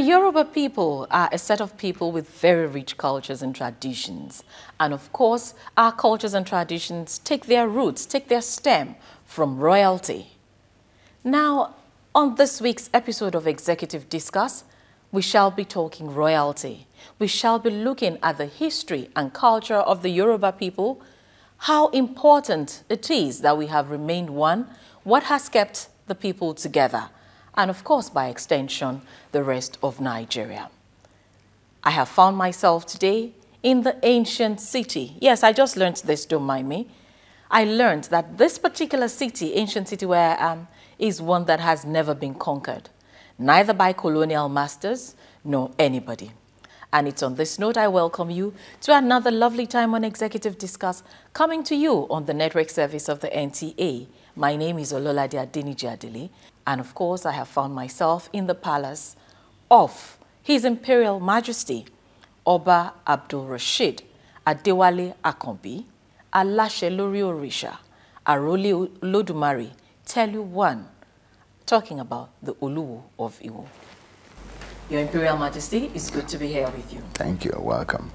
Yoruba people are a set of people with very rich cultures and traditions. And of course, our cultures and traditions take their roots, take their stem from royalty. Now, on this week's episode of Executive Discourse, we shall be talking royalty. We shall be looking at the history and culture of the Yoruba people, how important it is that we have remained one, what has kept the people together, and of course, by extension, the rest of Nigeria. I have found myself today in the ancient city. Yes, I just learned this, don't mind me. I learned that this particular city, ancient city where I am, is one that has never been conquered, neither by colonial masters nor anybody. And it's on this note I welcome you to another lovely time on Executive Discuss, coming to you on the network service of the NTA. My name is Ololade Adeniji Adele, and of course I have found myself in the palace of His Imperial Majesty, Oba Abdul Rashid Adewale Akanbi, Alashe Lori Orisha, Arole Olodumare, Telu One, talking about the Oluwo of Iwo. Your Imperial Majesty, it's good to be here with you. Thank you. Welcome.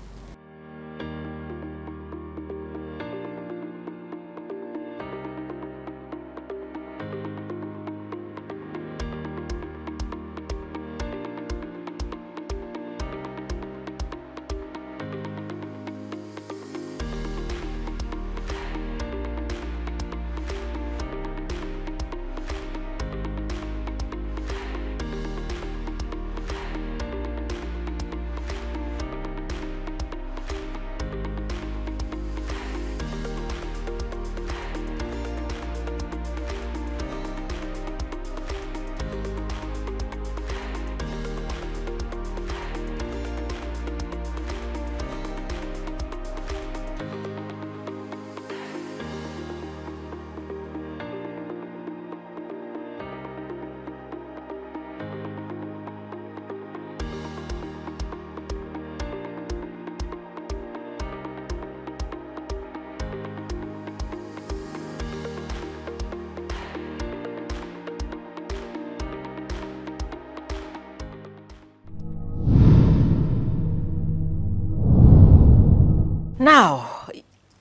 Now,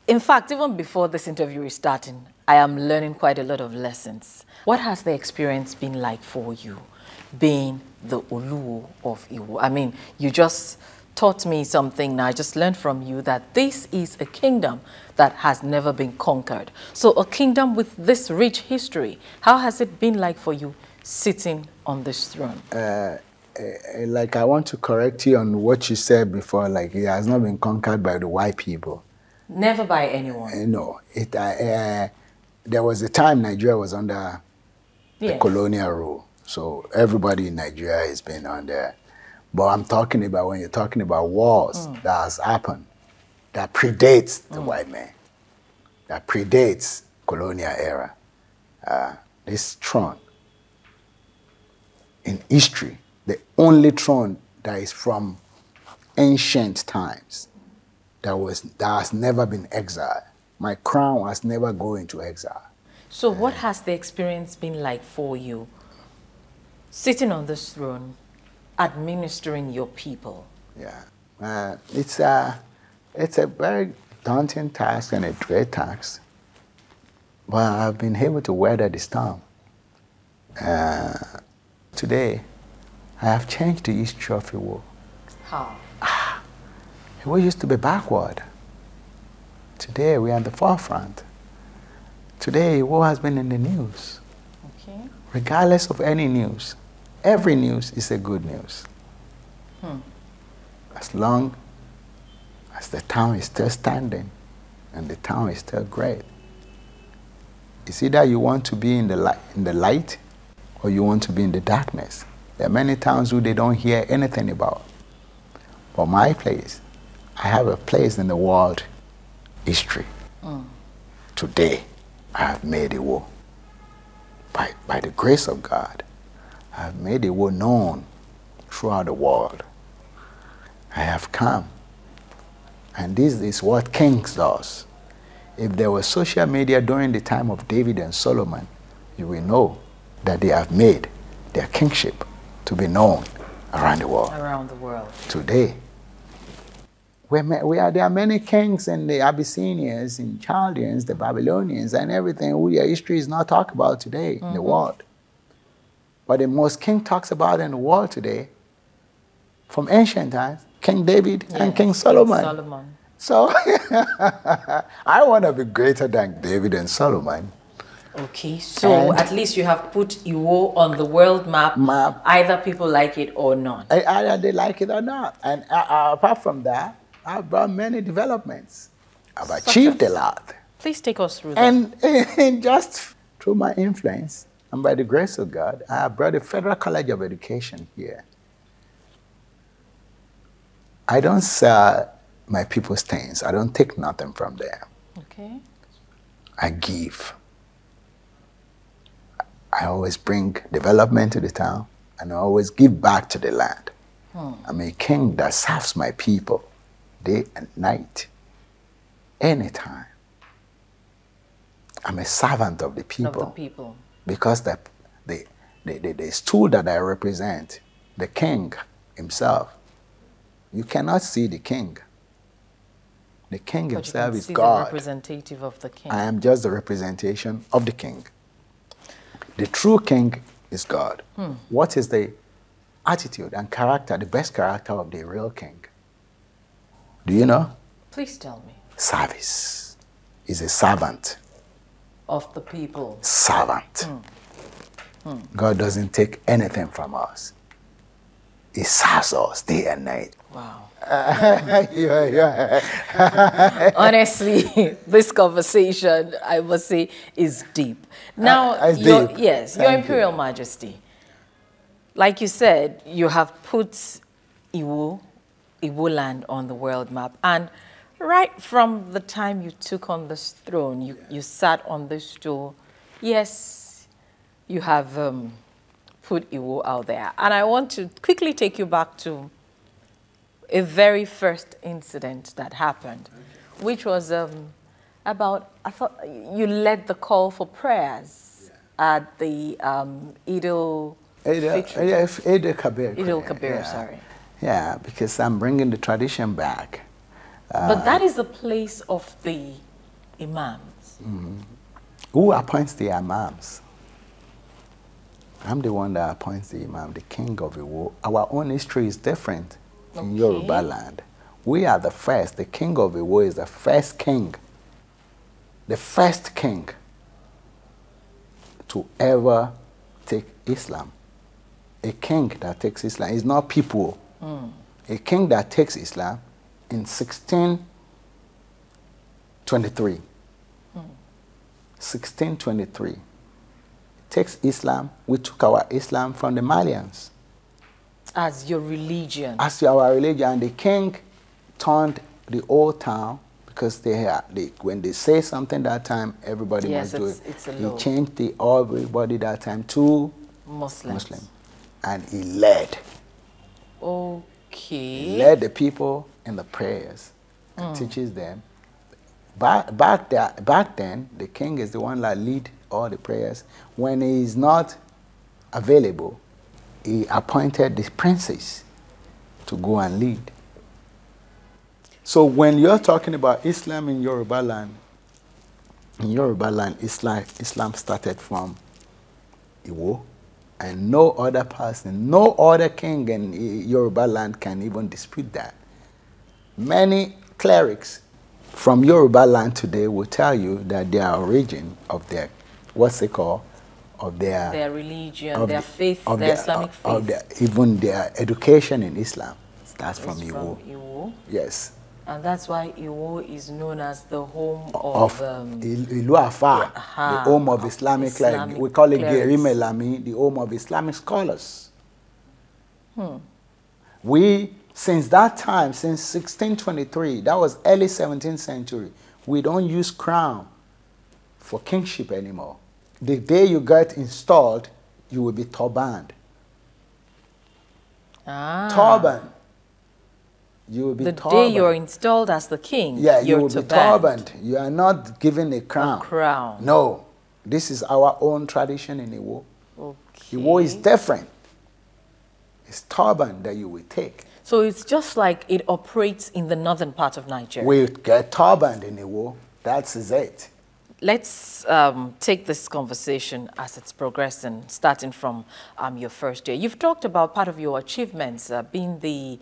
in fact, even before this interview is starting, I am learning quite a lot of lessons. What has the experience been like for you, being the Oluwo of Iwo? I mean, you just taught me something, now I just learned from you that this is a kingdom that has never been conquered. So a kingdom with this rich history, how has it been like for you sitting on this throne? Like, I want to correct you on what you said before, like it has not been conquered by the white people. Never by anyone? No. There was a time Nigeria was under the colonial rule. So everybody in Nigeria has been under. But I'm talking about, when you're talking about wars that has happened, that predates the white man, that predates colonial era. This throne in history, the only throne that is from ancient times, that has never been exiled. My crown has never gone into exile. So what has the experience been like for you, sitting on this throne, administering your people? Yeah, it's a very daunting task and a great task, but I've been able to weather the storm. Today, I have changed the history of Iwo. How? Iwo used to be backward. Today, we are at the forefront. Today, Iwo has been in the news. Okay. Regardless of any news, every news is a good news. As long as the town is still standing and the town is still great. It's either you want to be in the light or you want to be in the darkness. There are many towns who they don't hear anything about. But my place, I have a place in the world history. Today, I have made Iwo. By the grace of God, I have made Iwo known throughout the world. I have come. And this is what kings does. If there was social media during the time of David and Solomon, you will know that they have made their kingship to be known around the world. Around the world. Today, there are many kings in the Abyssinians, in Chaldeans, the Babylonians, and everything who their history is not talked about today in the world. But the most king talks about in the world today, from ancient times, King David and King Solomon. So I want to be greater than David and Solomon. Okay, so at least you have put Iwo on the world map, either people like it or not. Either they like it or not. And apart from that, I've brought many developments. I've achieved a lot. Please take us through that. And just through my influence, and by the grace of God, I have brought the Federal College of Education here. I don't sell my people's things. I don't take nothing from them. Okay. I give. I always bring development to the town, and I always give back to the land. I'm a king that serves my people day and night, anytime. I'm a servant of the people. Of the people. Because the stool that I represent, the king himself, you cannot see the king. The king himself is God. The representative of the king. I am just the representation of the king. The true king is God. What is the attitude and character, the best character of the real king? Do you know? Please tell me. Service. He's a servant. Of the people. Servant. God doesn't take anything from us. He serves us day and night. Wow. Honestly, this conversation, I must say, is deep. Now, Your Imperial Majesty, like you said, you have put Iwo land on the world map. And right from the time you took on this throne, you sat on this stool, yes, you have put Iwo out there. And I want to quickly take you back to a very first incident that happened, which was about, I thought you led the call for prayers at the Eid al-Kabir, sorry. Yeah, because I'm bringing the tradition back. But that is the place of the imams. Who appoints the imams? I'm the one that appoints the imam, the king of Iwo. Our own history is different. In Yoruba land, we are the first. The king of Iwo is the first king to ever take Islam. A king that takes Islam is not people. A king that takes Islam in 1623. 1623. Takes Islam. We took our Islam from the Malians. As your religion. As our religion. And the king turned the old town, because when they say something that time, everybody must do it. He changed everybody that time to Muslim. And he led. Okay. He led the people in the prayers and teaches them. Back then, the king is the one that lead all the prayers. When he is not available, he appointed the princes to go and lead. So when you're talking about Islam in Yoruba land, Islam started from Iwo, and no other person, no other king in Yoruba land can even dispute that. Many clerics from Yoruba land today will tell you that their origin of their, what's they call, of their religion, their faith, their Islamic faith. Even their education in Islam starts from Iwo. Yes. And that's why Iwo is known as the home of Ilu Afa, the home of Islamic, like we call it Gerimelami, the home of Islamic scholars. We, since that time, since 1623, that was early 17th century, we don't use crown for kingship anymore. The day you get installed, you will be turbaned. Turban. You will be the day you're installed as the king, you will be turbaned. You are not given a crown. A crown. No. This is our own tradition in Iwo. Okay. Iwo is different. It's turban that you will take. So it's just like it operates in the northern part of Nigeria. We get turban in Iwo. That's it. Let's take this conversation as it's progressing, starting from your first year. You've talked about part of your achievements being the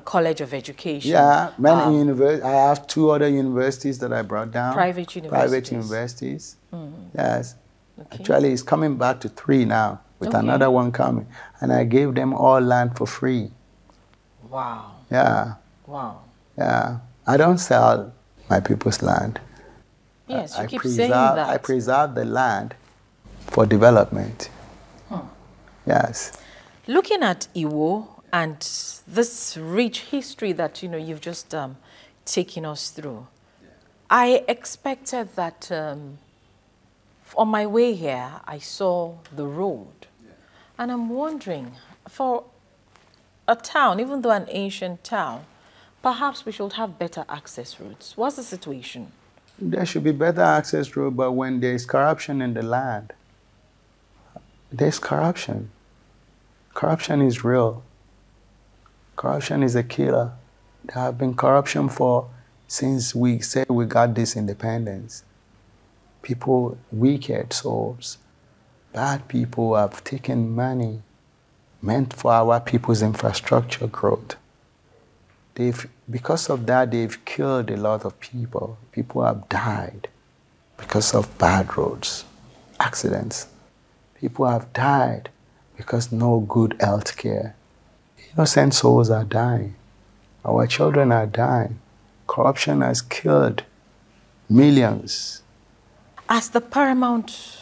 College of Education. Yeah, many universities. I have 2 other universities that I brought down. Private universities. Private universities. Yes. Okay. Actually, it's coming back to 3 now, with another one coming. And I gave them all land for free. Wow. Yeah. Wow. Yeah. I don't sell my people's land. Yes, you keep saying that. I preserve the land for development. Yes. Looking at Iwo and this rich history that you've just taken us through, I expected that on my way here I saw the road, and I'm wondering, for a town, even though an ancient town, perhaps we should have better access routes. What's the situation? There should be better access road, but when there is corruption in the land, there's corruption. Corruption is real. Corruption is a killer. There have been corruption since we said we got this independence. People, wicked souls, bad people have taken money meant for our people's infrastructure growth. Because of that, they've killed a lot of people. People have died because of bad roads, accidents. People have died because no good health care. Innocent souls are dying. Our children are dying. Corruption has killed millions. As the paramount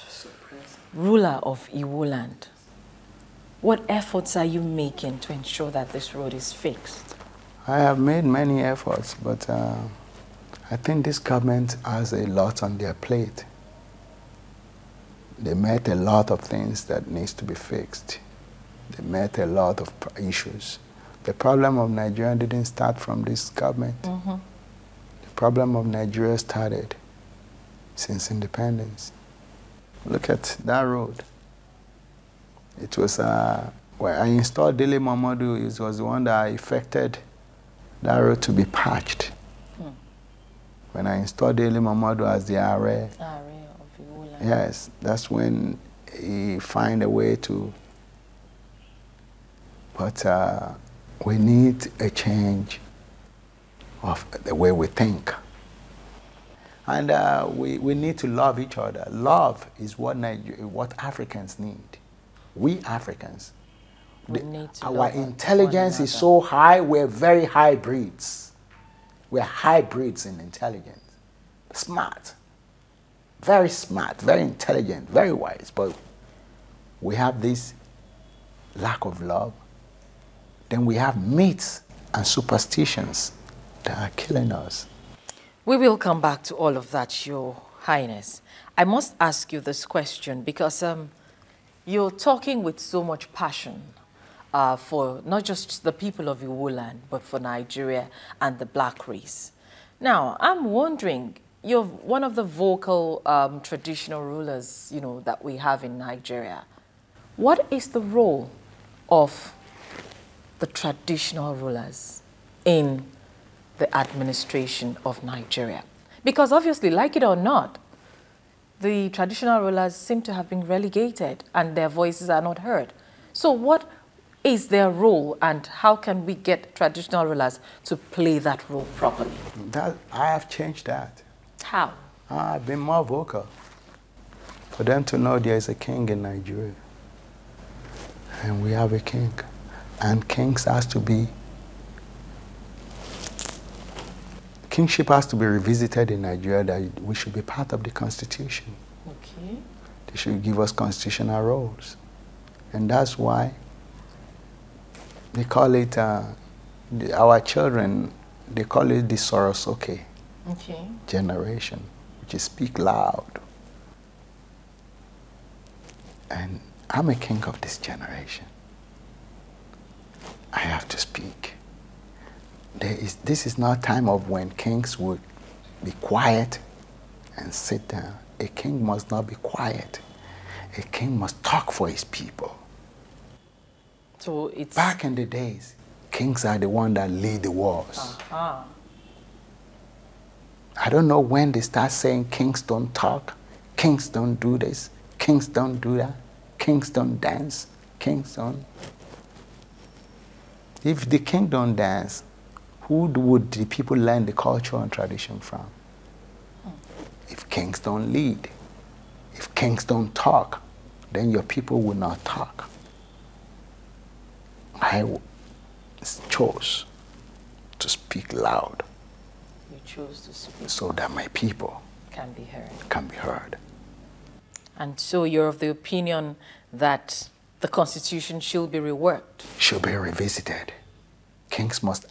ruler of Iwo land, what efforts are you making to ensure that this road is fixed? I have made many efforts, but I think this government has a lot on their plate. They met a lot of things that needs to be fixed. They met a lot of issues. The problem of Nigeria didn't start from this government. The problem of Nigeria started since independence. Look at that road. It was where I installed Dele Momodu. It was the one that effected that road to be patched. When I installed Dele Momodu as the RA of Iwo land. Yes, that's when he find a way to. But we need a change of the way we think. And we need to love each other. Love is what Africans need. We Africans. Our intelligence is so high, we're very hybrids. We're hybrids in intelligence. Smart. Very smart, very intelligent, very wise. But we have this lack of love. Then we have myths and superstitions that are killing us. We will come back to all of that, Your Highness. I must ask you this question because you're talking with so much passion for not just the people of Iwo land, but for Nigeria and the black race. Now, I'm wondering, you're one of the vocal traditional rulers, that we have in Nigeria. What is the role of the traditional rulers in the administration of Nigeria? Because obviously, like it or not, the traditional rulers seem to have been relegated and their voices are not heard. So what is their role and how can we get traditional rulers to play that role properly? I have changed that. How? I've been more vocal for them to know there is a king in Nigeria. And we have a king. And kingship has to be revisited in Nigeria, that we should be part of the constitution. Okay. They should give us constitutional roles. And that's why they call it, our children, they call it the Sorosoke generation, which is speak loud. And I'm a king of this generation. I have to speak. This is not time of when kings would be quiet and sit down. A king must not be quiet. A king must talk for his people. So it's... Back in the days, kings are the one that lead the wars. Uh-huh. I don't know when they start saying kings don't talk, kings don't do this, kings don't do that, kings don't dance, kings don't... If the king don't dance, who would the people learn the culture and tradition from? If kings don't lead, if kings don't talk, then your people will not talk. I chose to speak loud. You chose to speak. So that my people can be heard. Can be heard. And so you're of the opinion that the Constitution should be reworked? Should be revisited. Kings must.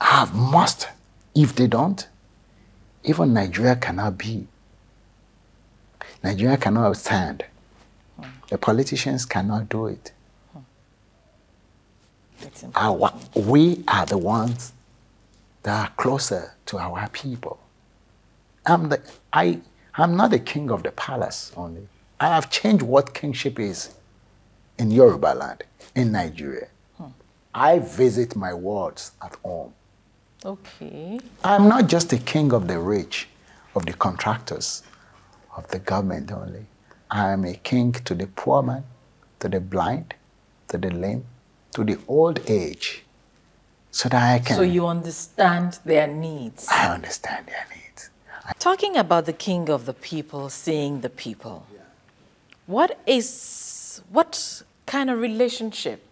If they don't, even Nigeria cannot be. Nigeria cannot stand. The politicians cannot do it. We are the ones that are closer to our people. I'm not the king of the palace only. I have changed what kingship is in Yoruba land, in Nigeria. I visit my wards at home. Okay. I'm not just the king of the rich, of the contractors, of the government only. I am a king to the poor man, to the blind, to the lame, to the old age, so that I can... So you understand their needs? I understand their needs. Talking about the king of the people, seeing the people, what kind of relationship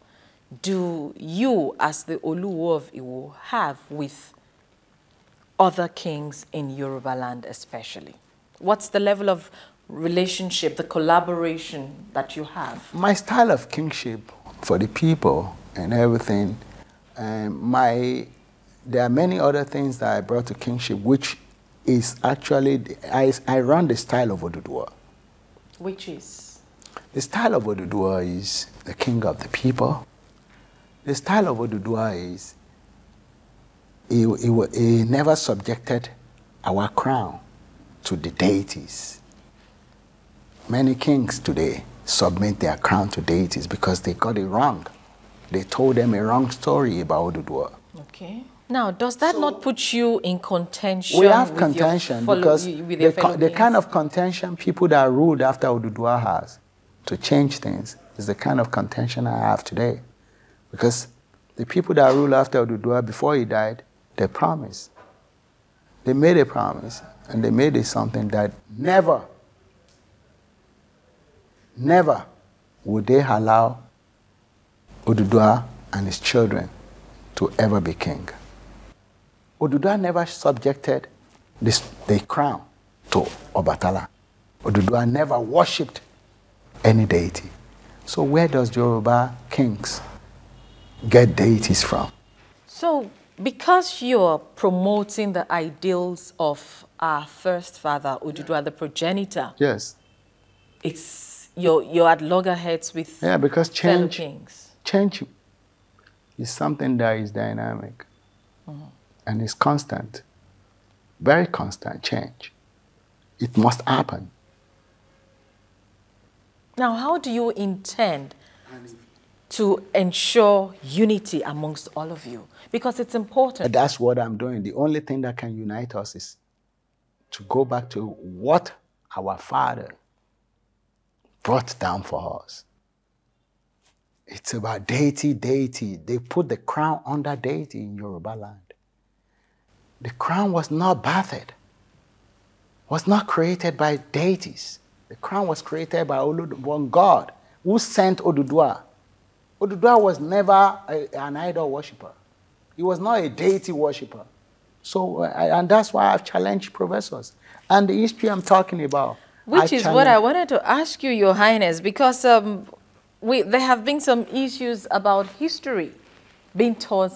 do you, as the Oluwo of Iwo, have with other kings in Yoruba land especially? What's the level of relationship, the collaboration that you have? My style of kingship for the people and everything, there are many other things that I brought to kingship, which is actually, I run the style of Oduduwa. Which is? The style of Oduduwa is the king of the people. The style of Oduduwa is, he never subjected our crown to the deities. Many kings today submit their crown to deities because they got it wrong. They told them a wrong story about Oduduwa. Okay. Now, does that not put you in contention? We have contention because the kind of contention people that ruled after Oduduwa has to change things is the kind of contention I have today. Because the people that ruled after Oduduwa, before he died, they promised. They made a promise, and they made it something that never would they allow Oduduwa and his children to ever be king. Oduduwa never subjected the crown to Obatala. Oduduwa never worshipped any deity. So where does Yoruba kings get deities from? So because you're promoting the ideals of our first father, Oduduwa, the progenitor, yes, you're at loggerheads with because fellow kings. Change is something that is dynamic and is constant, very constant change. It must happen. Now, how do you intend to ensure unity amongst all of you? Because it's important. That's what I'm doing. The only thing that can unite us is to go back to what our father brought down for us. It's about deity. They put the crown under deity in Yoruba land. The crown was not birthed, was not created by deities. The crown was created by one God who sent Oduduwa. Oduduwa was never an idol worshiper. He was not a deity worshiper. So, and that's why I've challenged professors. And the history I'm talking about. Which is what I wanted to ask you, Your Highness, because there have been some issues about history being taught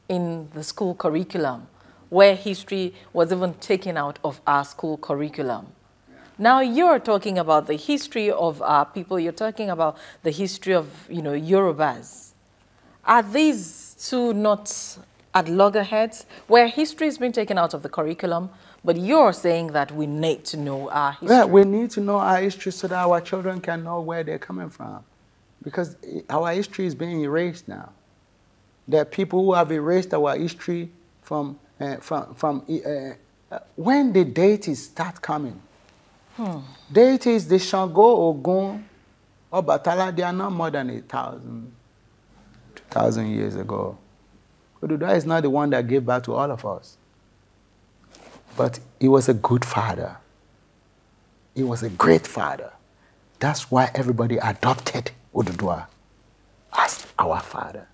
in the school curriculum, where history was even taken out of our school curriculum. Now you're talking about the history of our people, you're talking about the history of, Yorubas. Are these two not at loggerheads, where history has been taken out of the curriculum, but you're saying that we need to know our history? Yeah, we need to know our history so that our children can know where they're coming from. Because our history is being erased now. There are people who have erased our history from when the deities start coming. Deities, the Shango, Ogun, Obatala, they are not more than 2,000 years ago. Oduduwa is not the one that gave birth to all of us. But he was a good father. He was a great father. That's why everybody adopted Oduduwa as our father.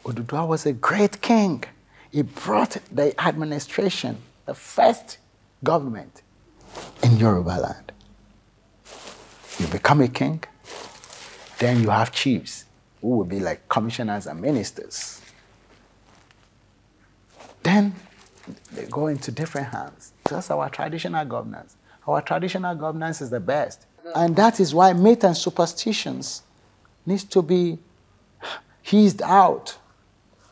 Oduduwa was a great king. He brought the administration, the first government in Yoruba land. You become a king, then you have chiefs who will be like commissioners and ministers. Then they go into different hands. That's our traditional governance. Our traditional governance is the best. And that is why myth and superstitions needs to be eased out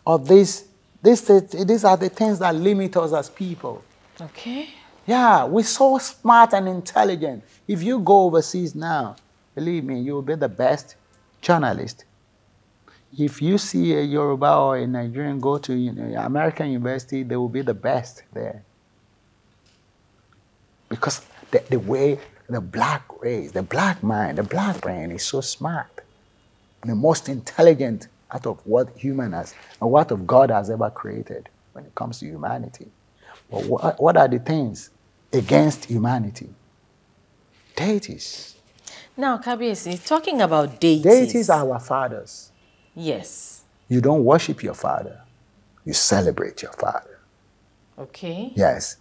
of this. These are the things that limit us as people. Okay. Yeah, we're so smart and intelligent. If you go overseas now, believe me, you'll be the best journalist. If you see a Yoruba or a Nigerian go to American university, they will be the best there. Because the way the black race, the black mind, the black brain is so smart. The most intelligent out of what human has, and what of God has ever created when it comes to humanity. But what are the things against humanity? Deities. Now, Kabiyesi, talking about deities. Deities are our fathers. Yes. You don't worship your father. You celebrate your father. Okay. Yes.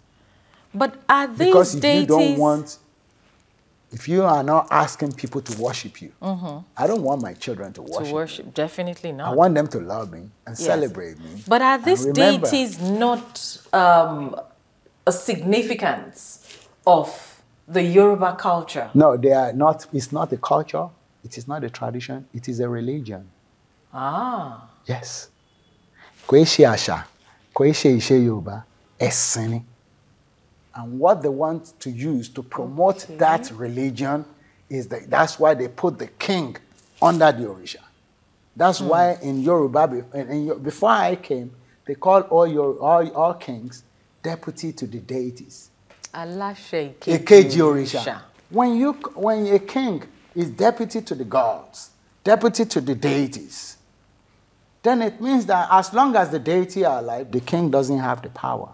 But are these because if deities... you don't want, if you are not asking people to worship you, I don't want my children to worship me. Definitely not. I want them to love me and celebrate me. But are these deities not a significance of the Yoruba culture? No, they are not. It's not a culture. It is not a tradition. It is a religion. Ah. Yes. Kò í ṣe àṣà, kò í ṣe ìṣe Yorùbá, ẹ̀sìn ni. And what they want to use to promote that religion is that's why they put the king under the Orisha. That's why in Yoruba, before I came, they called all kings deputy to the deities. Aláṣẹ Èkejì Orisha. When a king is deputy to the gods, deputy to the deities, then it means that as long as the deity are alive, the king doesn't have the power.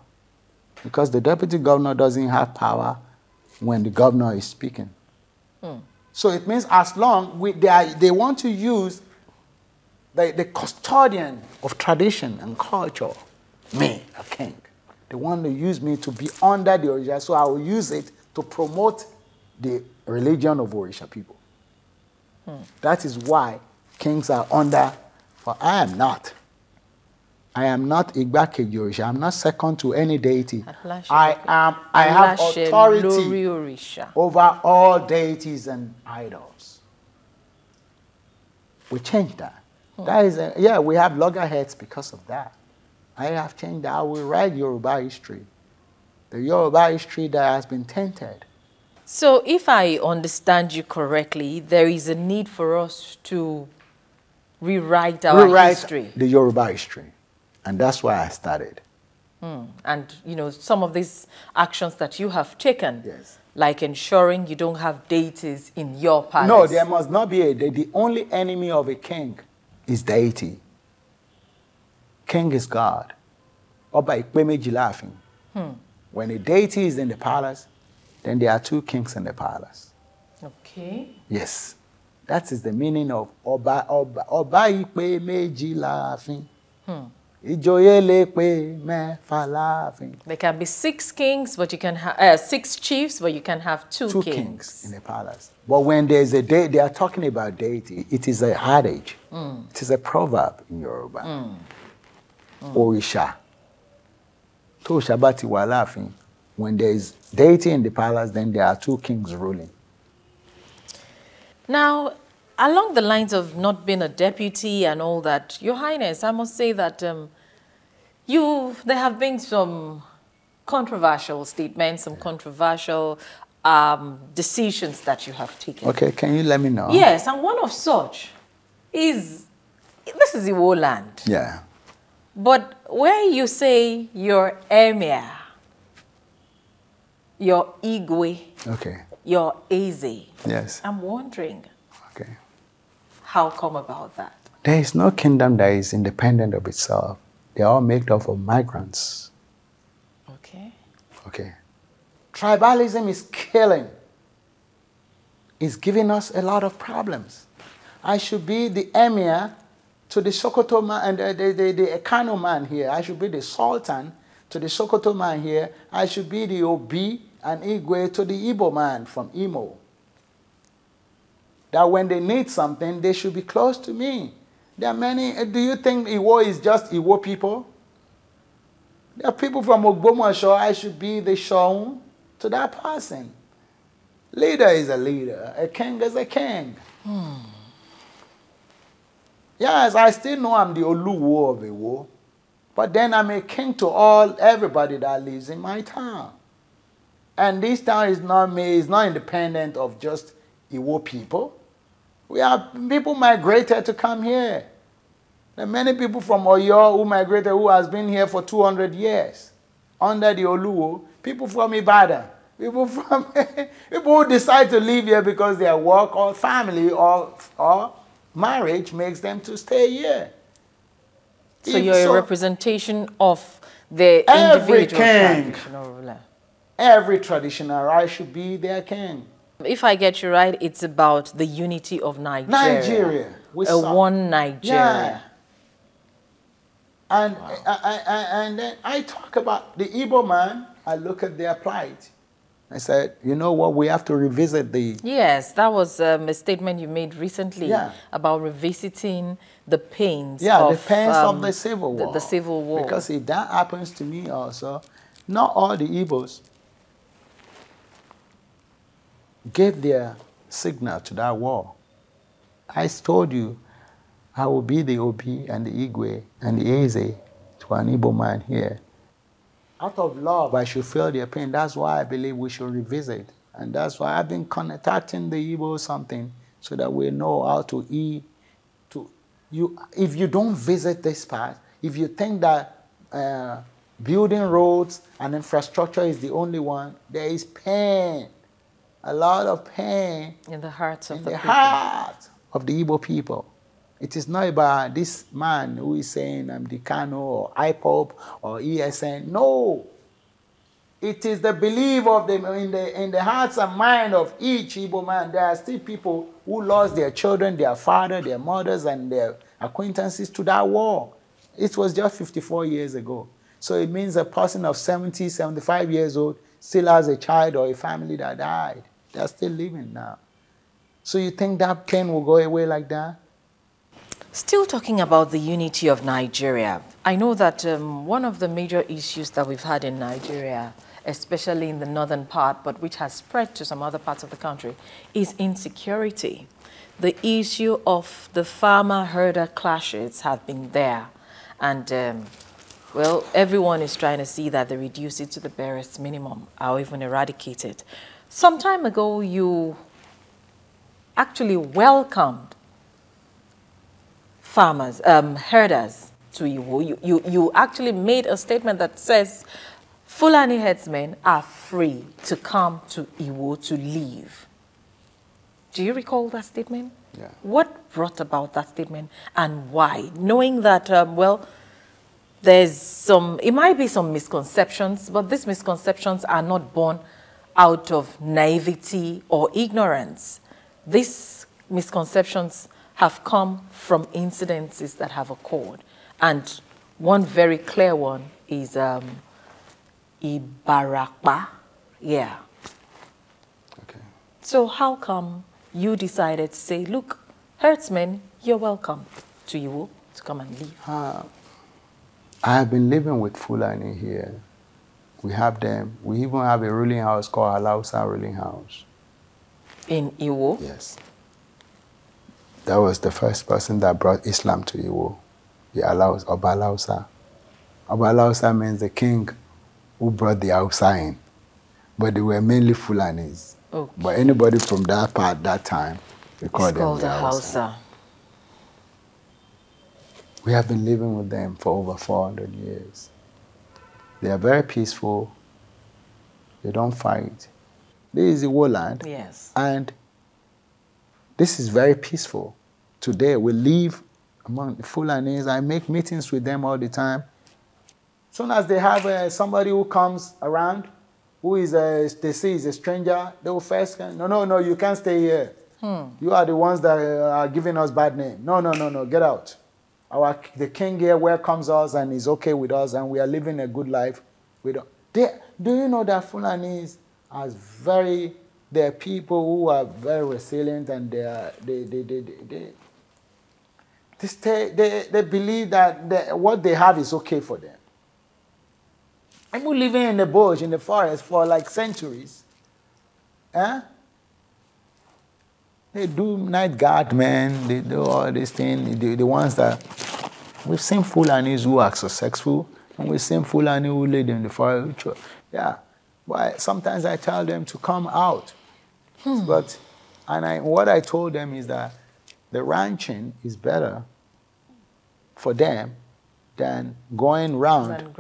Because the deputy governor doesn't have power when the governor is speaking. So it means as long they want to use the custodian of tradition and culture, me, a king. They want to use me to be under the Orisha, so I will use it to promote the religion of Orisha people. That is why kings are under, but I am not. I am not Igbakeji Orisha. I'm not second to any deity. I have authority over all deities and idols. We changed that. That is, yeah, we have loggerheads because of that. I have changed that. I will write Yoruba history. The Yoruba history that has been tainted. So if I understand you correctly, there is a need for us to rewrite our history. The Yoruba history. And that's why I started. And, you know, some of these actions that you have taken, like ensuring you don't have deities in your palace. No, there must not be the only enemy of a king is deity. King is God. Oba ikpe meji láàfin. When a deity is in the palace, then there are two kings in the palace. Okay. Yes. That is the meaning of Oba ikpe meji láàfin. There can be 6 kings, but you can have 6 chiefs, but you can have two kings in the palace. But when there's a day, they are talking about deity. It is a adage. It is a proverb in Yoruba. Orisha. To Shabati walafin. When there is deity in the palace, then there are 2 kings ruling. Now, along the lines of not being a deputy and all that, Your Highness, I must say that there have been some controversial statements, some controversial decisions that you have taken. Okay, can you let me know? Yes, and one of such is this is Iwo land. Yeah. But where you say your emir, your Igwe, Okay. your Eze, Yes. I'm wondering, Okay. how come about that? There is no kingdom that is independent of itself. They're all made up of migrants. Okay. Okay. Tribalism is killing. It's giving us a lot of problems. I should be the emir to the Sokoto man and the Ekano man here. I should be the sultan to the Sokoto man here. I should be the Obi and Igwe to the Igbo man from Imo. That when they need something, they should be close to me. There are many. Do you think Iwo is just Iwo people? There are people from Ogbomoso. I should be the Shaun to that person. Leader is a leader. A king is a king. Yes, I still know I'm the Oluwo of Iwo. But then I'm a king to everybody that lives in my town. And this town is not independent of just Iwo people. We have people migrated to come here. There are many people from Oyo who migrated who has been here for 200 years under the Oluwo. People from Ibadan. People who decide to live here because their work or family or marriage makes them to stay here. So you're a representation of the individual traditional ruler. Every traditional ruler should be their king. If I get you right, it's about the unity of Nigeria. One Nigeria. Yeah. And, and then I talk about the Igbo man. I look at their plight. I said, you know what, we have to revisit the... Yes, that was a statement you made recently about revisiting the pains of the Civil War. The Civil War. Because if that happens to me also, not all the Igbos gave their signal to that war. I told you, I will be the Obi and the Igwe and the Eze to an Igbo man here. Out of love, I should feel their pain. That's why I believe we should revisit. And that's why I've been contacting the Igbo something so that we know how to eat. If you don't visit this part, if you think that building roads and infrastructure is the only one, there is pain. A lot of pain in the hearts of the people. Heart of the Igbo people. It is not about this man who is saying I'm the Kano or IPOP or ESN. No. It is the belief of them in the hearts and mind of each Igbo man. There are still people who lost their children, their father, their mothers, and their acquaintances to that war. It was just 54 years ago. So it means a person of 70, 75 years old still has a child or a family that died. They're still living now. So you think that pain will go away like that? Still talking about the unity of Nigeria, I know that one of the major issues that we've had in Nigeria, especially in the northern part, but which has spread to some other parts of the country, is insecurity. The issue of the farmer-herder clashes have been there. And, well, everyone is trying to see that they reduce it to the barest minimum or even eradicate it. Some time ago, you actually welcomed farmers, herders to Iwo. You actually made a statement that says Fulani herdsmen are free to come to Iwo to live. Do you recall that statement? Yeah. What brought about that statement and why? Knowing that, well, it might be some misconceptions, but these misconceptions are not born out of naivety or ignorance. These misconceptions have come from incidences that have occurred. And one very clear one is Ibarakba. Yeah. Okay. So how come you decided to say, look, herdsmen, you're welcome to Iwo to come and live? I have been living with Fulani here. We have them. We even have a ruling house called Alausa Ruling House. In Iwo? Yes. That was the first person that brought Islam to Iwo, the Oba Alausa. Oba Alausa means the king who brought the Hausa in. But they were mainly Fulanis. Okay. But anybody from that part, that time, we called them the Hausa. We have been living with them for over 400 years. They are very peaceful. They don't fight. This is the Iwo land. Yes. And this is very peaceful. Today, we live among the Fulanis. I make meetings with them all the time. As soon as they have somebody who comes around, who is they see is a stranger, they will first, no, you can't stay here. You are the ones that are giving us bad name. No, get out. The king here welcomes us and is okay with us, and we are living a good life. Do you know that Fulanis are they're people who are very resilient, and they believe that what they have is okay for them. People living in the bush, in the forest for like centuries. They do night guard, man. They do all these things. The ones that... We've seen Fulanis who are successful, and we've seen Fulani who live in the forest. Yeah. But sometimes I tell them to come out. What I told them is that the ranching is better for them than going around, and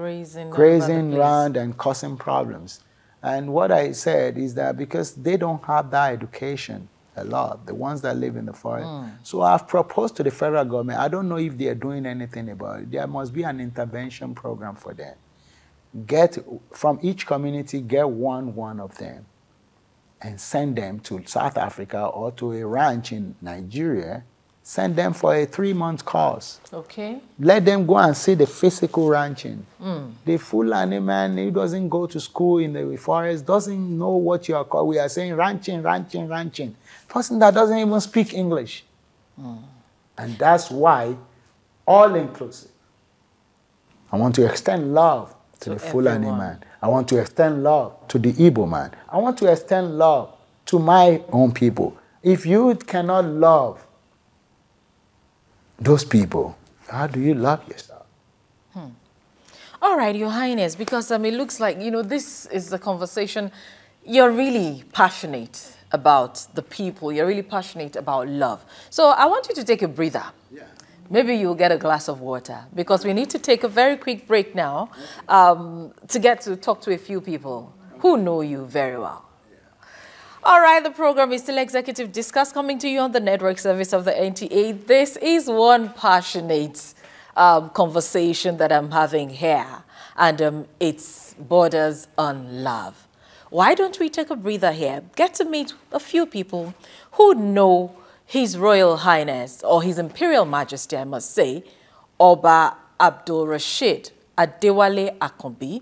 grazing around and causing problems. And what I said is that because they don't have that education a lot, the ones that live in the forest. So I've proposed to the federal government, I don't know if they are doing anything about it. There must be an intervention program for them. From each community, get one of them and send them to South Africa or to a ranch in Nigeria. Send them for a 3-month course. Okay. Let them go and see the physical ranching. The Fulani man who doesn't go to school in the forest doesn't know what you are called. We are saying ranching. Person that doesn't even speak English. And that's why, all inclusive. I want to extend love to the Fulani man. I want to extend love to the Igbo man. I want to extend love to my own people. If you cannot love those people, how do you love yourself? All right, Your Highness, because it looks like, this is the conversation. You're really passionate about the people. You're really passionate about love. So I want you to take a breather. Yeah. Maybe you'll get a glass of water, because we need to take a very quick break now to get to talk to a few people who know you very well. All right, the program is still Executive Discuss, coming to you on the network service of the NTA. This is one passionate conversation that I'm having here, and it's borders on love. Why don't we take a breather here, get to meet a few people who know His Royal Highness, or His Imperial Majesty, I must say, Oba Abdul Rashid Adewale Akanbi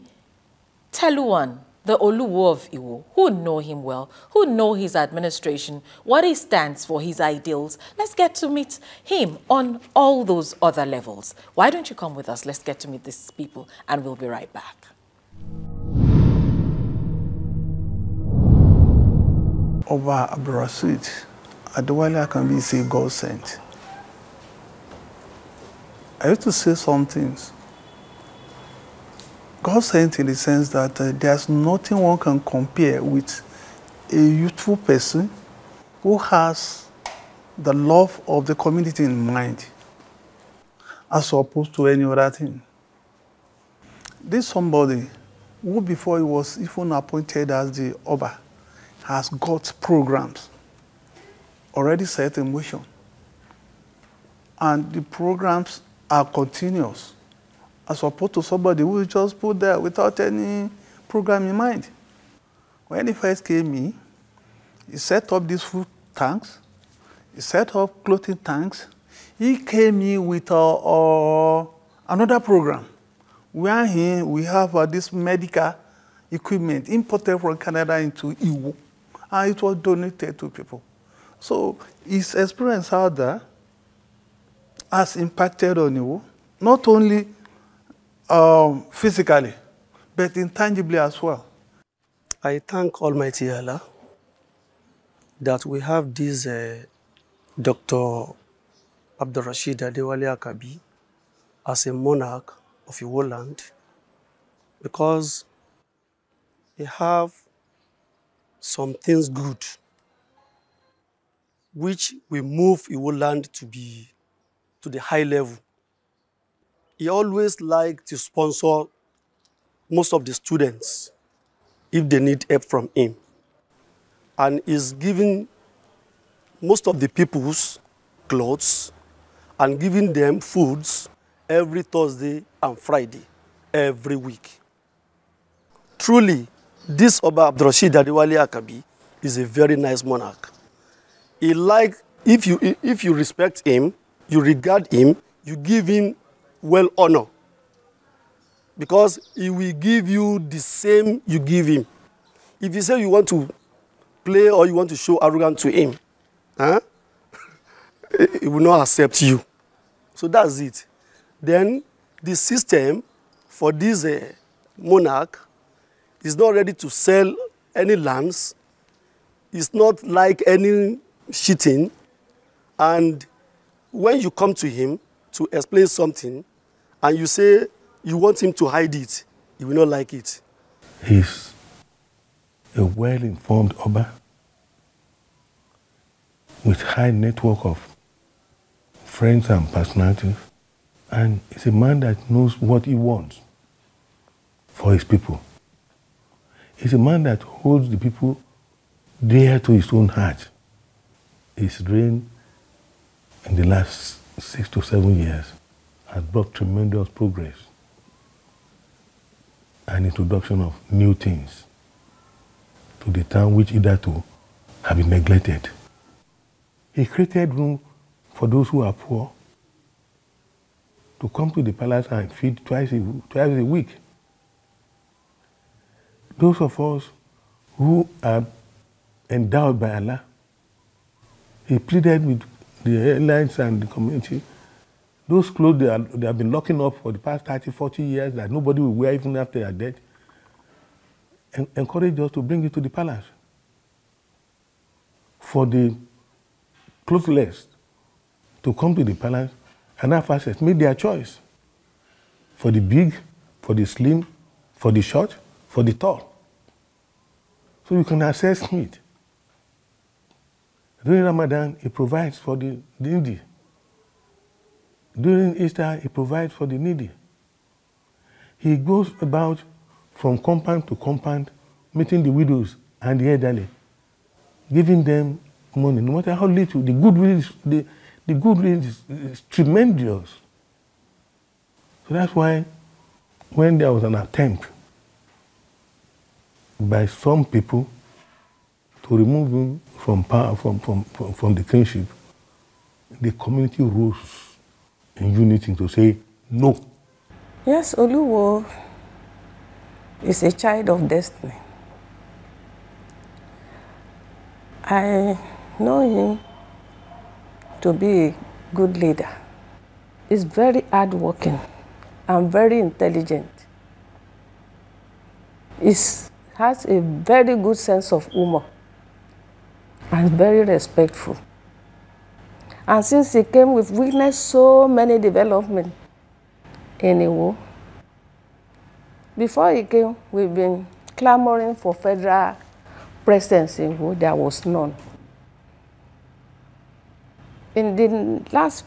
Teluan, the Oluwo of Iwo, who know him well, who know his administration, what he stands for, his ideals. Let's get to meet him on all those other levels. Why don't you come with us? Let's get to meet these people, and we'll be right back. Oba Abdul Rashid Adewale Akanbi is a God sent. I used to say some things. God sent in the sense that there's nothing one can compare with a youthful person who has the love of the community in mind, as opposed to any other thing. This somebody who, before he was even appointed as the Oba, has got programs already set in motion. And the programs are continuous, as opposed to somebody who is just put there without any program in mind. When he first came in, he set up these food tanks, he set up clothing tanks. He came in with another program, where we have this medical equipment imported from Canada into Iwo, and it was donated to people. So his experience out there has impacted on Iwo, not only physically, but intangibly as well. I thank Almighty Allah that we have this Dr. Abdul Rashid Adewale Akanbi as a monarch of Iwo land, because he have some things good which will move Iwo land to the high level he always liked to sponsor most of the students if they need help from him. And is giving most of the people's clothes and giving them foods every Thursday and Friday, every week. Truly, this Oba Abdurrashid Adewale Akabi is a very nice monarch. He if you respect him, you regard him, you give him well honor, because he will give you the same you give him. If you say you want to play or you want to show arrogance to him, he will not accept you. So that's it. Then the system for this monarch is not ready to sell any lands. It's not like any cheating. And when you come to him to explain something and you say you want him to hide it, he will not like it. He's a well-informed Oba with high network of friends and personalities, and he's a man that knows what he wants for his people. He's a man that holds the people dear to his own heart. His reign in the last 6 to 7 years has brought tremendous progress and introduction of new things to the town which hitherto have been neglected. He created room for those who are poor to come to the palace and feed twice a week. Those of us who are endowed by Allah, he pleaded with the airlines and the community. Those clothes they have been locking up for the past 30, 40 years that nobody will wear even after they are dead, and encourage us to bring it to the palace. For the clothless to come to the palace and have access, make their choice. For the big, for the slim, for the short, for the tall. So you can access meat. During Ramadan, he provides for the needy. During Easter, he provides for the needy. He goes about from compound to compound, meeting the widows and the elderly, giving them money, no matter how little. The goodwill is tremendous. So that's why when there was an attempt by some people to remove him from power, from the kingship, the community rose in unity to say no. Yes, Oluwo is a child of destiny. I know him to be a good leader. He's very hardworking and very intelligent. He has a very good sense of humor and very respectful. And since he came, we've witnessed so many developments in Iwo. Before he came, we've been clamoring for federal presence in Iwo. There was none. In the last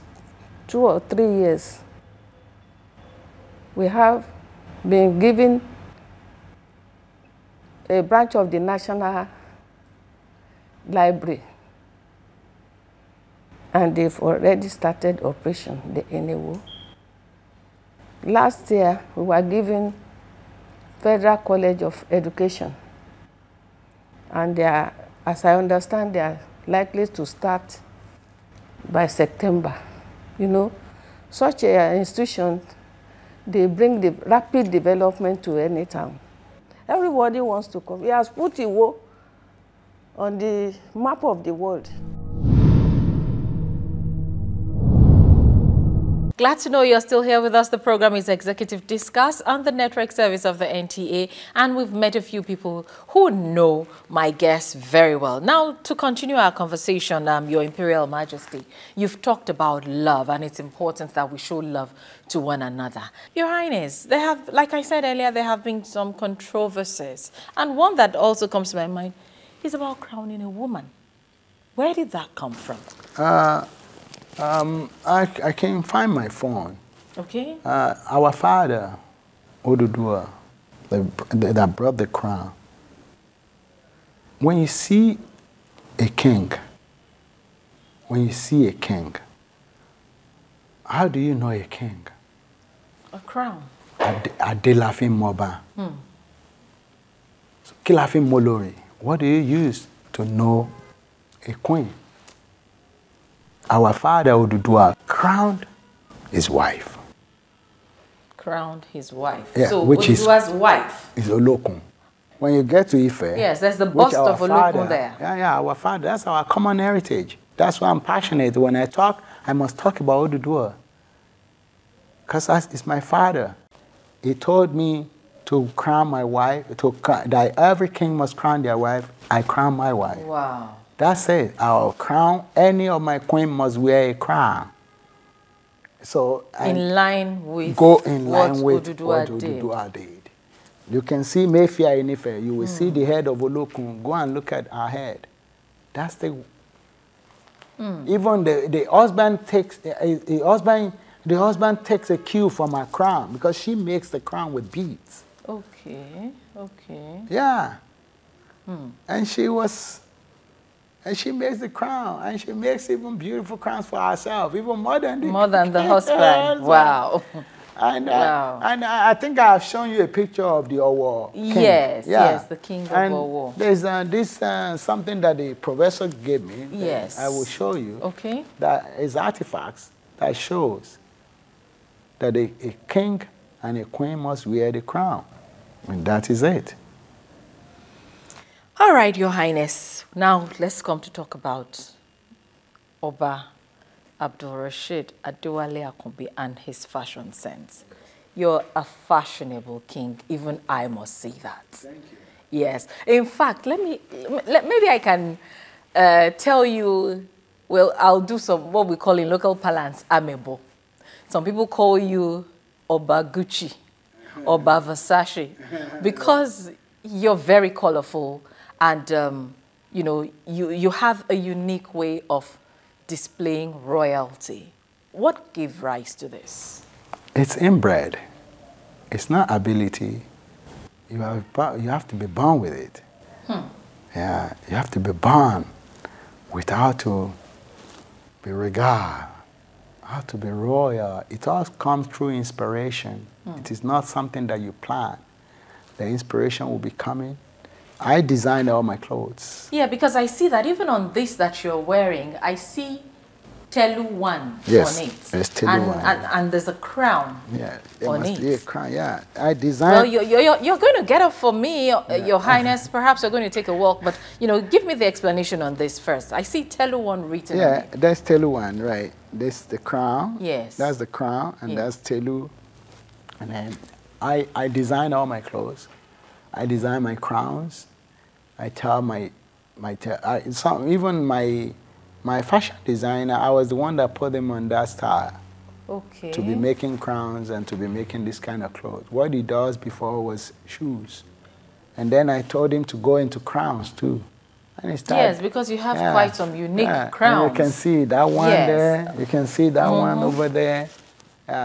2 or 3 years, we have been given a branch of the National Library, and they've already started operation, the NAO. Last year, we were given Federal College of Education, and they are, as I understand, they are likely to start by September. You know, such an institution, they bring the rapid development to any town. Everybody wants to come. He has put Iwo on the map of the world. Glad to know you're still here with us. The program is Executive Discourse on the network service of the NTA, and we've met a few people who know my guests very well. Now, to continue our conversation, Your Imperial Majesty, you've talked about love, and it's important that we show love to one another. Your Highness, there have, like I said earlier, there have been some controversies, and one that also comes to my mind is about crowning a woman. Where did that come from? I can't find my phone. Okay. Our father, Oduduwa, that brought the crown. When you see a king, how do you know a king? A crown. Adelafin Moba. Kilafin Molori. What do you use to know a queen? Our father Oduduwa crowned his wife. Crowned his wife. Yeah, so which Oduduwa's wife is Olokun. When you get to Ife, yes, there's the bust of Olokun there. Yeah, our father. That's our common heritage. That's why I'm passionate. When I talk, I must talk about Oduduwa. Because it's my father. He told me to crown my wife, that every king must crown their wife. I crown my wife. Wow. That's it. I'll crown, any of my queen must wear a crown. So in line with what Oduduwa did. You can see Mayfair in Ife. You will see the head of Olokun. Go and look at her head. That's the... Even the husband takes a cue from her crown because she makes the crown with beads. Okay, okay. Yeah. And she makes the crown, and she makes even beautiful crowns for herself, even more than the husband. Wow. And I think I have shown you a picture of the Owo king. Yes, yes, the king of Owo. There's something that the professor gave me. Yes. I will show you. Okay. That is artifacts that shows that a king and a queen must wear the crown. And that is it. All right, Your Highness. Now let's come to talk about Oba Abdulrasheed Adewale Akanbi and his fashion sense. You're a fashionable king. Even I must say that. Thank you. Yes. In fact, maybe I can tell you, well, I'll do some, what we call in local parlance, amebo. Some people call you Oba Gucci, Oba Versace, because you're very colorful and, you know, you have a unique way of displaying royalty. What gave rise to this? It's inbred. It's not ability. You have to be born with it. Yeah, you have to be born with how to be regard, how to be royal. It all comes through inspiration. It is not something that you plan. The inspiration will be coming. I design all my clothes. Yeah, because I see that even on this that you're wearing, I see Telu 1 on it. Yes, Telu 1. And there's a crown on must it. be a crown, yeah. I designed... Well, you're going to get up for me, Your Highness. Perhaps you're going to take a walk, but, you know, give me the explanation on this first. I see Telu 1 written on it. That's Telu 1, right. This is the crown. Yes. That's the crown, and that's Telu. And then I design all my clothes. I design my crowns. I tell even my fashion designer, I was the one that put them on that style. Okay. To be making crowns and to be making this kind of clothes. What he does before was shoes. And then I told him to go into crowns too. And he started, yes, because you have quite some unique crowns. And you can see that one there. You can see that one over there.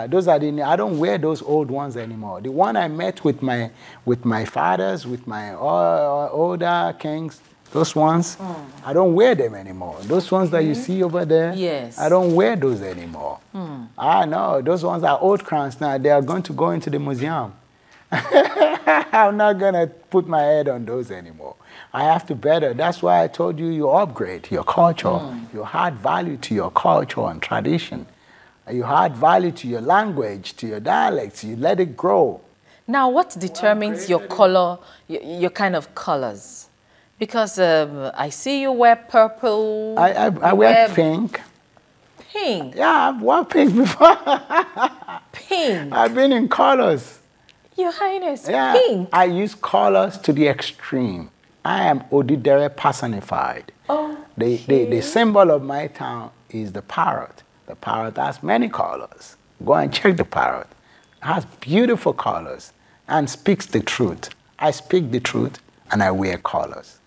Those are I don't wear those old ones anymore. The one I met with my fathers, with my older kings, those ones, I don't wear them anymore. Those ones that you see over there, yes, I don't wear those anymore. No, those ones are old crowns now. They are going to go into the museum. I'm not going to put my head on those anymore. I have to better. That's why I told you, you upgrade your culture. You add value to your culture and tradition. You add value to your language, to your dialects. You let it grow. Now, what determines your color, your kind of colors? Because I see you wear purple. I wear pink. Pink? Yeah, I've worn pink before. Pink? I've been in colors. Your Highness, yeah, pink? I use colors to the extreme. I am Odidere personified. Okay. The symbol of my town is the parrot. The parrot has many colors. Go and check the parrot. It has beautiful colors and speaks the truth. I speak the truth and I wear colors.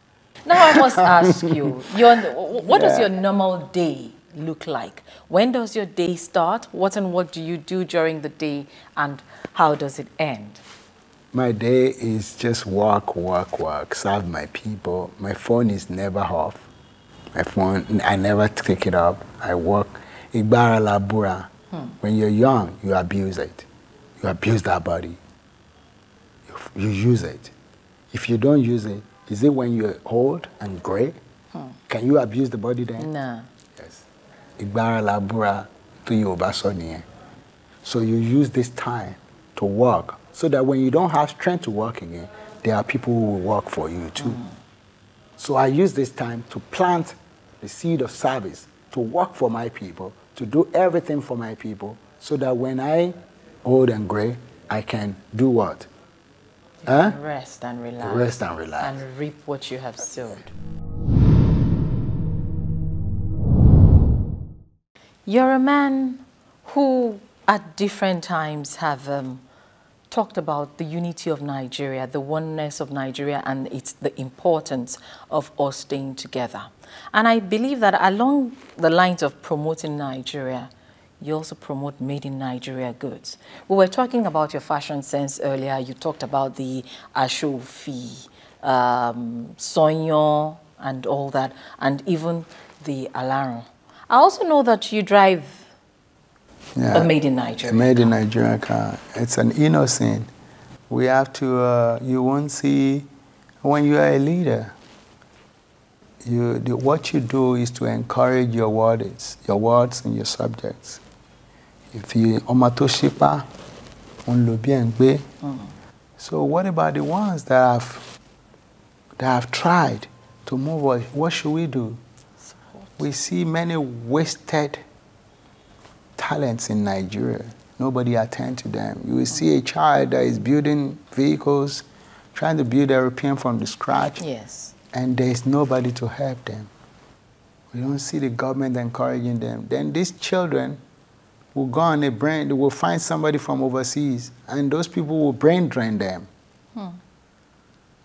Now I must ask you, what does your normal day look like? When does your day start? What and what do you do during the day, and how does it end? My day is just work, work, work, serve my people. My phone is never off. My phone, I never take it up. I work. Igbara labura. When you're young, you abuse it. You abuse that body. You use it. If you don't use it, is it when you're old and gray? Can you abuse the body then? No. Yes. Igbara labura to Yoruba soniye. So you use this time to work, so that when you don't have strength to work again, there are people who will work for you too. So I use this time to plant the seed of service, to work for my people, to do everything for my people, so that when I old and gray, I can do what? Rest and relax. Rest and relax. And reap what you have sowed. You're a man who at different times have talked about the unity of Nigeria, the oneness of Nigeria, and it's the importance of us staying together. And I believe that along the lines of promoting Nigeria, you also promote made in Nigeria goods. We were talking about your fashion sense earlier. You talked about the ashofi, sonyo, and all that, and even the alaron. I also know that you drive a made in Nigeria. A made in Nigeria car. It's an innocent. We have to, you won't see, when you are a leader, what you do is to encourage your words and your subjects. If you omatoshipa, onlobiengbe. So what about the ones that have tried to move on? What should we do? We see many wasted talents in Nigeria. Nobody attends to them. You will see a child that is building vehicles, trying to build airplane from the scratch. Yes. And there is nobody to help them. We don't see the government encouraging them. Then these children will go on they will find somebody from overseas, and those people will brain drain them.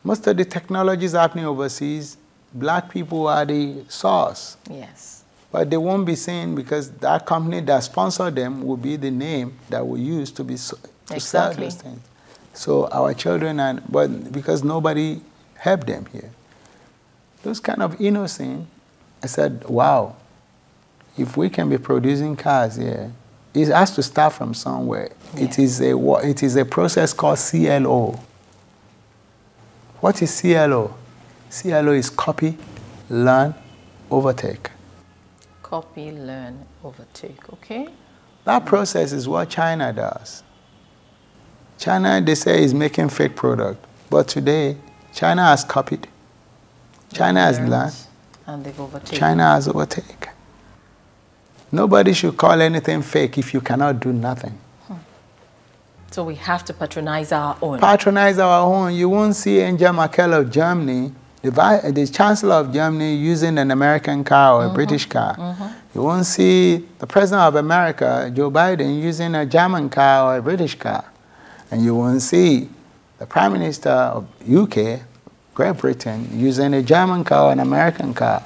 Most of the technologies happening overseas, black people are the source. Yes. But they won't be seen because that company that sponsored them will be the name that we use to sell those things. So our children, but because nobody helped them here. Those kind of innocent, I said, wow, if we can be producing cars here, it has to start from somewhere. Yeah. It is a process called CLO. What is CLO? CLO is copy, learn, overtake. Copy, learn, overtake, okay? That process is what China does. China, they say, is making fake product. But today, China has copied. China has learned. And they've overtaken. China has overtaken. Nobody should call anything fake if you cannot do nothing. So we have to patronize our own. Patronize our own. You won't see Angela Merkel of Germany, the Chancellor of Germany, using an American car or a British car. You won't see the President of America, Joe Biden, using a German car or a British car. And you won't see the Prime Minister of UK, Great Britain, using a German car or an American car.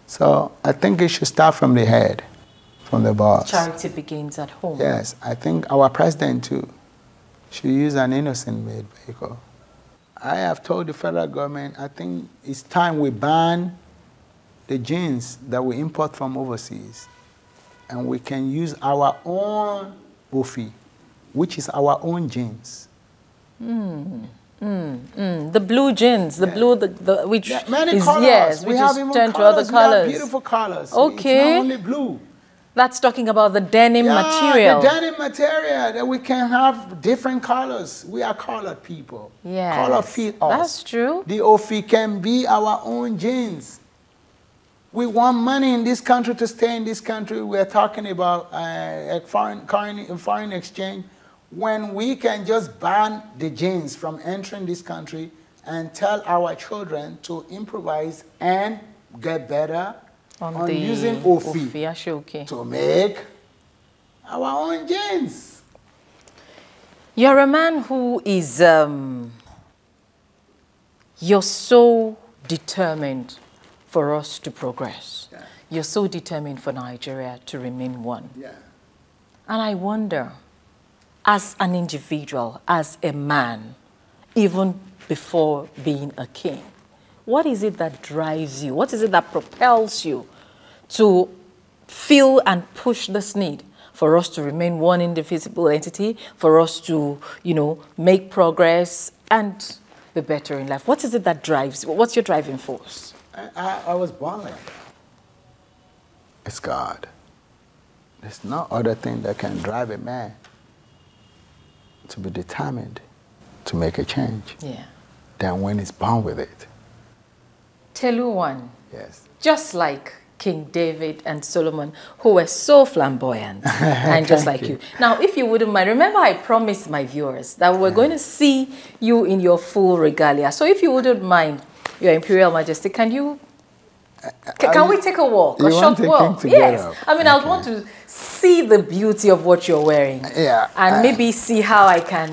So I think it should start from the head, from the boss. Charity begins at home. Yes, I think our president too should use an innocent-made vehicle. I have told the federal government, I think it's time we ban the jeans that we import from overseas, and we can use our own Ofi, which is our own jeans. The blue jeans, the blue, which many is, colors. yes, we which have is even turned to colors. other colors. We have beautiful colors. Okay. It's not only blue. That's talking about the denim material. The denim material, that we can have different colors. We are colored people. Yes. Color fit us. That's true. The Ofi can be our own jeans. We want money in this country to stay in this country. We're talking about foreign exchange. When we can just ban the jeans from entering this country and tell our children to improvise and get better on using Ofi to make our own jeans. You're a man who is, you're so determined for us to progress. Yeah. You're so determined for Nigeria to remain one. Yeah. And I wonder, as an individual, as a man, even before being a king, what is it that drives you? What is it that propels you to feel and push this need for us to remain one indivisible entity, for us to, make progress and be better in life? What is it that drives you? What's your driving force? I was born like that. It's God. There's no other thing that can drive a man to be determined to make a change than when he's born with it. Teluwan, Yes. just like King David and Solomon, who were so flamboyant and just like you. Now, if you wouldn't mind, remember I promised my viewers that we're going to see you in your full regalia. So if you wouldn't mind, Your Imperial Majesty, can we take a walk, a short walk? Yes. I mean, I want to see the beauty of what you're wearing. Yeah. And maybe see how I can...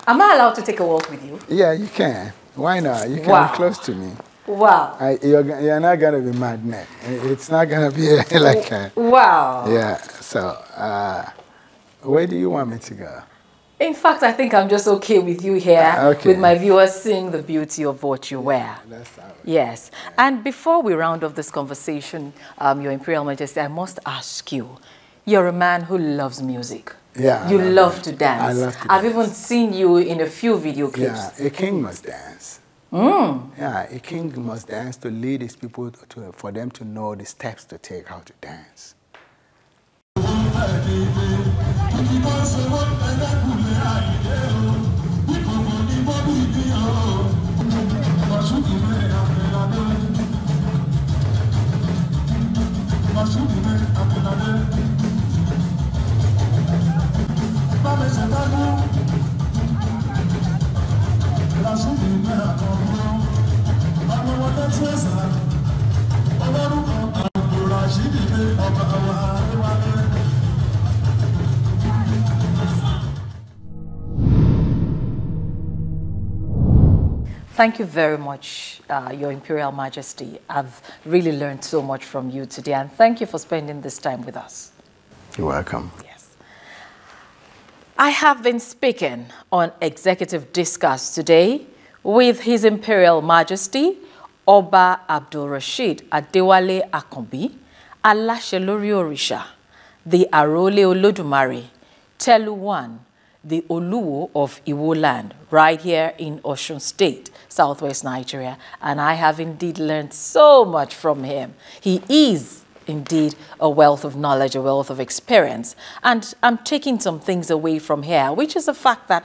Am I allowed to take a walk with you? Yeah, you can. Why not? You can be close to me. Wow. You're not going to be mad, man. It's not going to be like a... Wow. Yeah. So, where do you want me to go? In fact, I think I'm just okay with you here, with my viewers seeing the beauty of what you wear. That's how Yes. And before we round off this conversation, Your Imperial Majesty, I must ask you, you're a man who loves music. Yeah. You love to dance. I love to dance. I've even seen you in a few video clips. Yeah, a king must dance. Yeah, a king must dance to lead his people, for them to know the steps to take how to dance. Thank you very much, Your Imperial Majesty. I've really learned so much from you today, and thank you for spending this time with us. You're welcome. Yes. I have been speaking on Executive Discourse today with His Imperial Majesty, Oba Abdul Rashid Adewale Akanbi, Alashe Lori Orisha, the Arole Olodumare, Teluwan, the Oluwo of Iwo land, right here in Osun State, southwest Nigeria. And I have indeed learned so much from him. He is indeed a wealth of knowledge, a wealth of experience. And I'm taking some things away from here, which is the fact that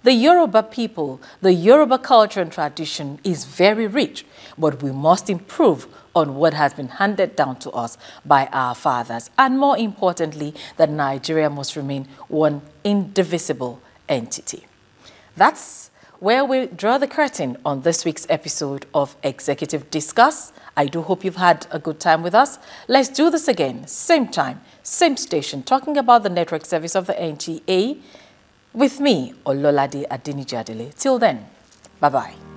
the Yoruba people, the Yoruba culture and tradition is very rich, but we must improve on what has been handed down to us by our fathers. And more importantly, that Nigeria must remain one indivisible entity. That's where we draw the curtain on this week's episode of Executive Discuss. I do hope you've had a good time with us. Let's do this again, same time, same station, talking about the network service of the NTA with me, Ololade Adenijadele. Till then, bye-bye.